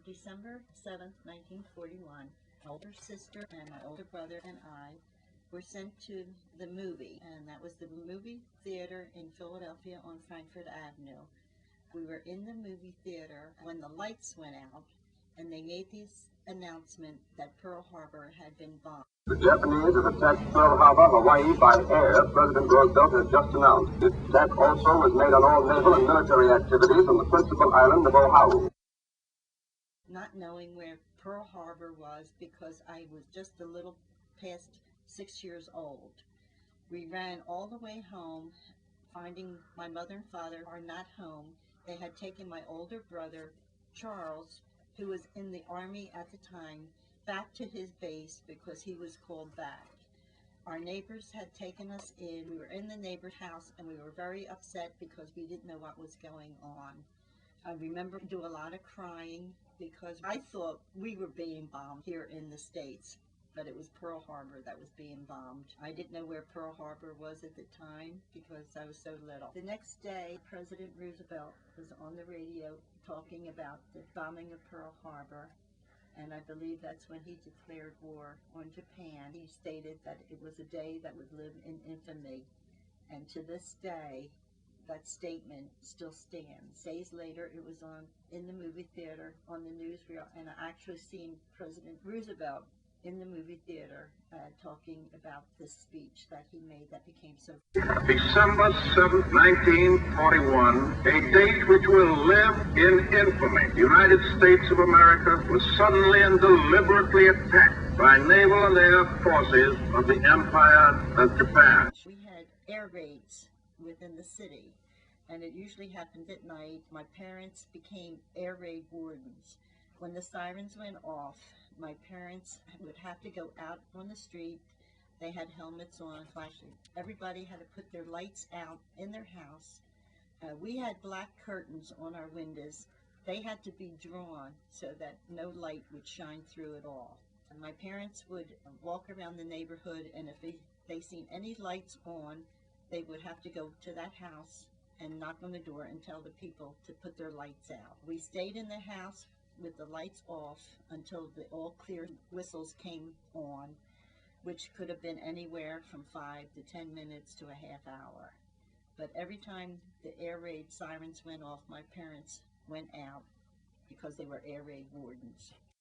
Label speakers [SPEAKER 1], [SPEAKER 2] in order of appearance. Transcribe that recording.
[SPEAKER 1] December 7th, 1941, my older sister and my older brother and I were sent to the movie, and that was the movie theater in Philadelphia on Frankfurt Avenue. We were in the movie theater when the lights went out, and they made this announcement that Pearl Harbor had been bombed.
[SPEAKER 2] The Japanese have attacked Pearl Harbor, Hawaii by air, President Roosevelt has just announced. This attack also was made on all naval and military activities on the principal island of Oahu.
[SPEAKER 1] Not knowing where Pearl Harbor was because I was just a little past 6 years old. We ran all the way home, finding my mother and father are not home. They had taken my older brother, Charles, who was in the Army at the time, back to his base because he was called back. Our neighbors had taken us in. We were in the neighbor's house, and we were very upset because we didn't know what was going on. I remember doing a lot of crying because I thought we were being bombed here in the States, but it was Pearl Harbor that was being bombed. I didn't know where Pearl Harbor was at the time because I was so little. The next day, President Roosevelt was on the radio talking about the bombing of Pearl Harbor, and I believe that's when he declared war on Japan. He stated that it was a day that would live in infamy, and to this day, that statement still stands. Days later, it was on in the movie theater on the newsreel, and I actually seen President Roosevelt in the movie theater talking about this speech that he made that became so.
[SPEAKER 2] December 7th, 1941, a date which will live in infamy. The United States of America was suddenly and deliberately attacked by naval and air forces of the Empire of Japan.
[SPEAKER 1] We had air raids within the city, and it usually happened at night. My parents became air raid wardens. When the sirens went off, my parents would have to go out on the street. They had helmets on, flashing. Everybody had to put their lights out in their house. We had black curtains on our windows. They had to be drawn so that no light would shine through at all. And my parents would walk around the neighborhood, and if they seen any lights on, they would have to go to that house and knock on the door and tell the people to put their lights out. We stayed in the house with the lights off until the all clear whistles came on, which could have been anywhere from 5 to 10 minutes to a half hour. But every time the air raid sirens went off, my parents went out because they were air raid wardens.